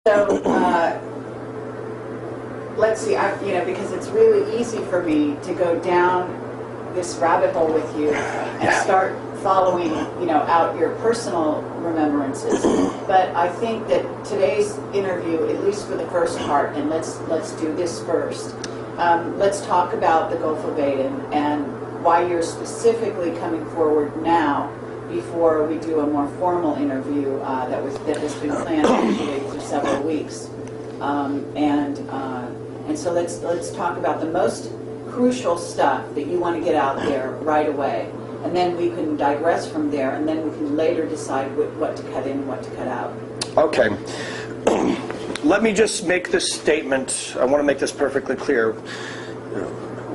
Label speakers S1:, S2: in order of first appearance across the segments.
S1: So, let's see, because it's really easy for me to go down this rabbit hole with you and start following, out your personal remembrances. But I think that today's interview, at least for the first part, and let's do this first. Let's talk about the Golfo de Adén and why you're specifically coming forward now before we do a more formal interview that has been planned actually for several weeks. And so let's talk about the most crucial stuff that you want to get out there right away, and then we can digress from there, and then we can later decide what to cut in and what to cut out.
S2: Okay. Let me just make this statement. I want to make this perfectly clear.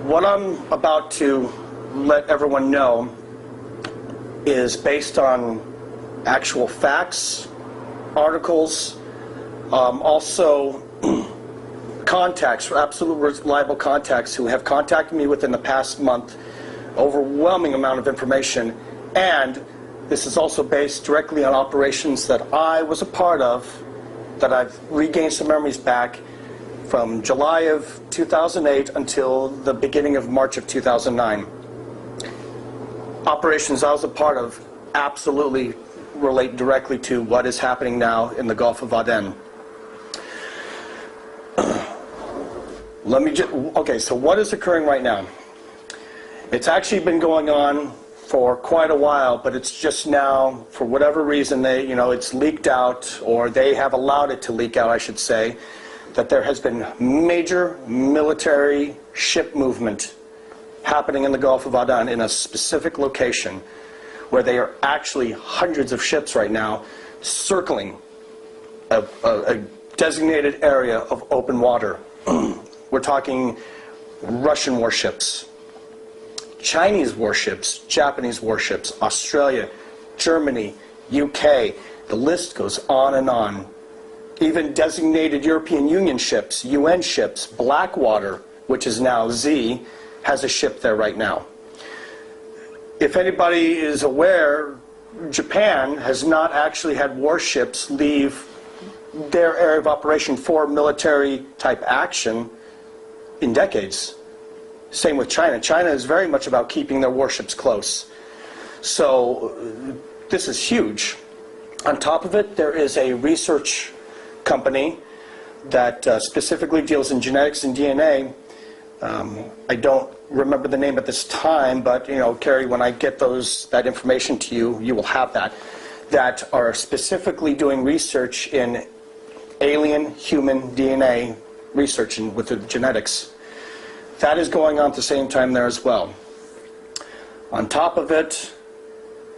S2: What I'm about to let everyone know is based on actual facts, articles, also contacts, absolute reliable contacts who have contacted me within the past month, overwhelming amount of information, and this is also based directly on operations that I was a part of, that I've regained some memories back from July of 2008 until the beginning of March of 2009. Operations I was a part of absolutely relate directly to what is happening now in the Golfo de Adén. Okay, so what is occurring right now? It's actually been going on for quite a while, but it's just now, for whatever reason, it's leaked out, or they have allowed it to leak out, I should say, that there has been major military ship movement happening in the Golfo de Adén in a specific location where they are actually hundreds of ships right now circling a designated area of open water. We're talking Russian warships, Chinese warships, Japanese warships, Australia, Germany, UK, the list goes on and on. Even designated European Union ships, UN ships, Blackwater, which is now Z, has a ship there right now. If anybody is aware, Japan has not actually had warships leave their area of operation for military type action in decades. Same with China. China is very much about keeping their warships close. So this is huge. On top of it, there is a research company that specifically deals in genetics and DNA. I don't remember the name at this time, but Carrie, when I get that information to you, you will have that are specifically doing research in alien human DNA research with the genetics. That is going on at the same time there as well. On top of it,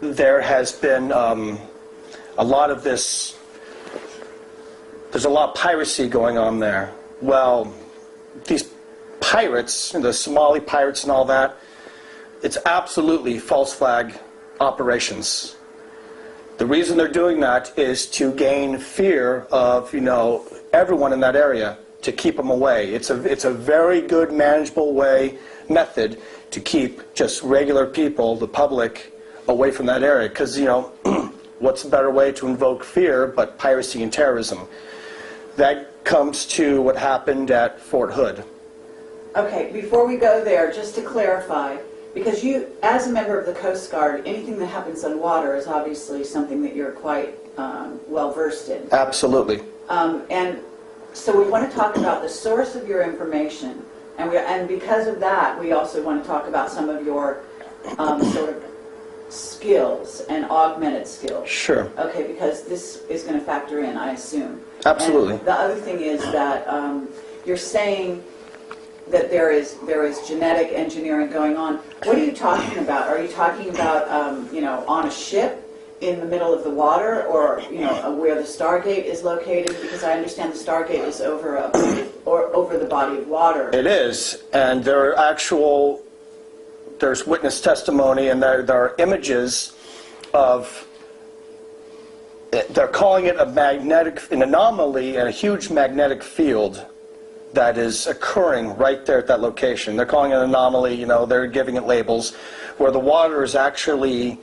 S2: there has been a lot of this, there's a lot of piracy going on there. Well, these pirates, the Somali pirates and all that, it's absolutely false flag operations. The reason they're doing that is to gain fear of, everyone in that area, to keep them away. It's a very good, manageable method to keep just regular people, the public, away from that area. Because, what's a better way to invoke fear but piracy and terrorism? That comes to what happened at Fort Hood.
S1: Okay, before we go there, just to clarify, because you, as a member of the Coast Guard, anything that happens on water is obviously something that you're quite well versed in.
S2: Absolutely.
S1: And so we want to talk about the source of your information, and because of that, we also want to talk about some of your sort of skills and augmented skills. Sure. Okay, because this is going to factor in, I assume.
S2: Absolutely.
S1: And the other thing is that you're saying that there is genetic engineering going on. What are you talking about? Are you talking about on a ship in the middle of the water, or where the Stargate is located? Because I understand the Stargate is over over the body of water.
S2: It is, and there's witness testimony, and there are images of. They're calling it an anomaly and a huge magnetic field that is occurring right there at that location. They're calling it an anomaly. They're giving it labels, where the water is actually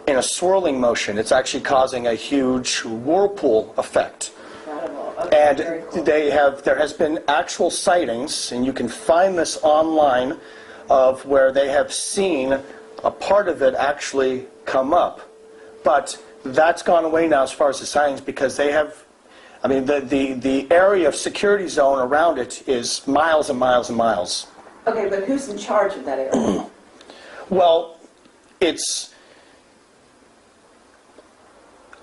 S2: in a swirling motion. It's actually causing a huge whirlpool effect.
S1: Incredible.
S2: And
S1: Very cool.
S2: there has been actual sightings, and you can find this online, of where they have seen a part of it actually come up. But that's gone away now as far as the sightings, because they have, I mean, the area of security zone around it is miles and miles and miles.
S1: Okay, but who's in charge of that area?
S2: Well,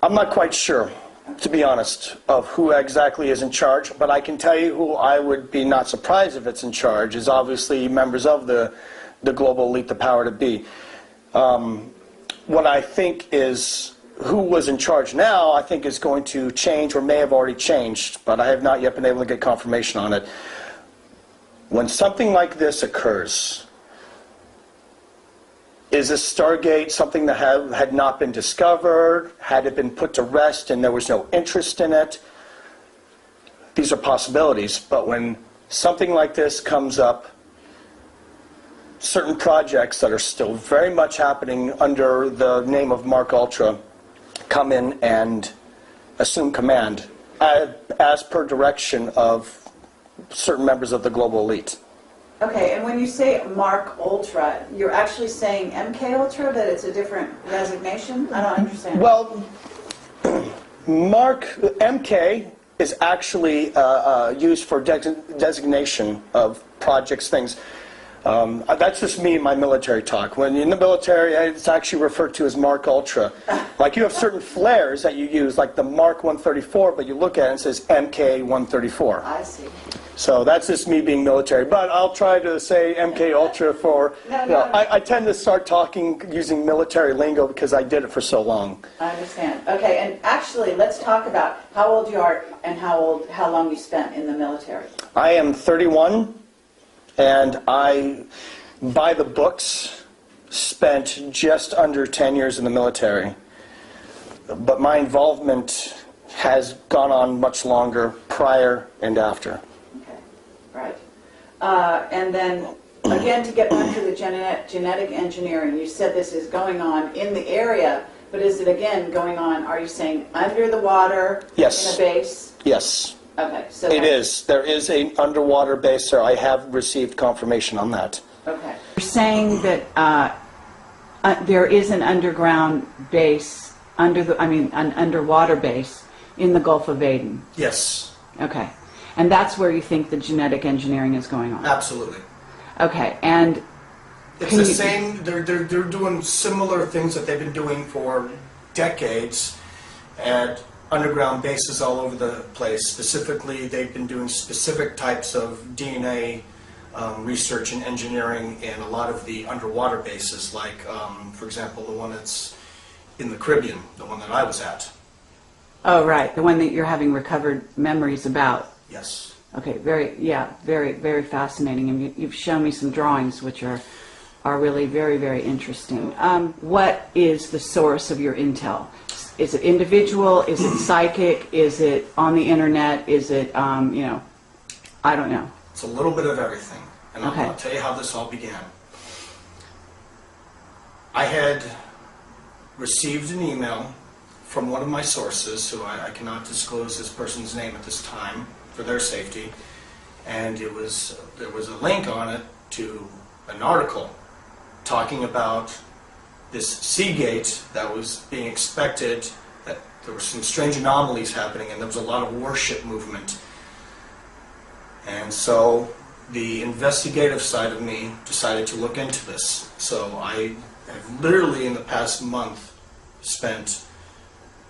S2: I'm not quite sure, to be honest, of who exactly is in charge, but I can tell you who I would be not surprised if it's in charge is obviously members of the global elite, the power to be. What I think is who was in charge now, I think is going to change or may have already changed, but I have not yet been able to get confirmation on it. When something like this occurs, is this Stargate something that had not been discovered? Had it been put to rest and there was no interest in it? These are possibilities, but when something like this comes up, certain projects that are still very much happening under the name of Mark Ultra come in and assume command as per direction of certain members of the global elite.
S1: Okay, and when you say Mark Ultra, you're actually saying MK Ultra, that it's a different resignation? I don't understand.
S2: Well, Mark, MK is actually used for designation of projects, things. That's just me in my military talk. When in the military, it's actually referred to as Mark Ultra. Like you have certain flares that you use, like the Mark 134, but you look at it and it says MK 134.
S1: I see.
S2: So that's just me being military. But I'll try to say MK Ultra for, I tend to start talking using military lingo because I did it for so long.
S1: I understand. Okay, and actually, let's talk about how old you are and how long you spent in the military.
S2: I am 31, and I, by the books, spent just under 10 years in the military. But my involvement has gone on much longer prior and after.
S1: Right. And then, again, to get back to the genetic engineering, you said this is going on in the area, but is it, again, going on, are you saying under the water?
S2: Yes.
S1: In a base?
S2: Yes.
S1: Okay. So
S2: it is. There is an underwater base there. I have received confirmation on that.
S1: Okay. You're saying that there is an underground base, an underwater base in the Gulf of Aden?
S2: Yes.
S1: Okay. And that's where you think the genetic engineering is going on?
S2: Absolutely.
S1: Okay, and
S2: it's the same, they're doing similar things that they've been doing for decades at underground bases all over the place. Specifically, they've been doing specific types of DNA research and engineering in a lot of the underwater bases, like, for example, the one that's in the Caribbean, the one that I was at.
S1: Oh, right, the one that you're having recovered memories about.
S2: Yes.
S1: Okay, very, very fascinating. And you've shown me some drawings which are really very, very interesting. What is the source of your intel? Is it individual? Is it psychic? Is it on the internet? Is it, I don't know.
S2: It's a little bit of everything. And
S1: Okay.
S2: I'll tell you how this all began. I had received an email from one of my sources, who I cannot disclose this person's name at this time, for their safety, and there was a link on it to an article talking about this Seagate that was being expected, that there were some strange anomalies happening, and there was a lot of worship movement. And so the investigative side of me decided to look into this. So I have literally in the past month spent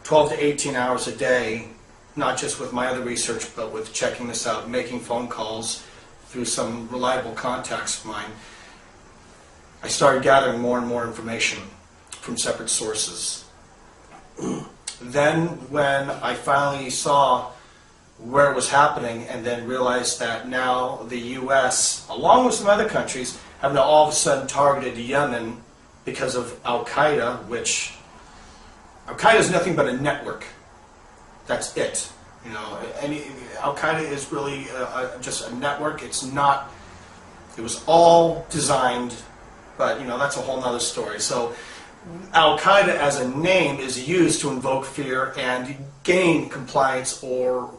S2: 12 to 18 hours a day, not just with my other research, but with checking this out, making phone calls through some reliable contacts of mine. I started gathering more and more information from separate sources. Then when I finally saw where it was happening, and then realized that now the U.S., along with some other countries, have now all of a sudden targeted Yemen because of Al-Qaeda, which Al-Qaeda is nothing but a network. That's it. Al-Qaeda is really just a network. It's not, it was all designed, but that's a whole nother story. So Al-Qaeda as a name is used to invoke fear and gain compliance or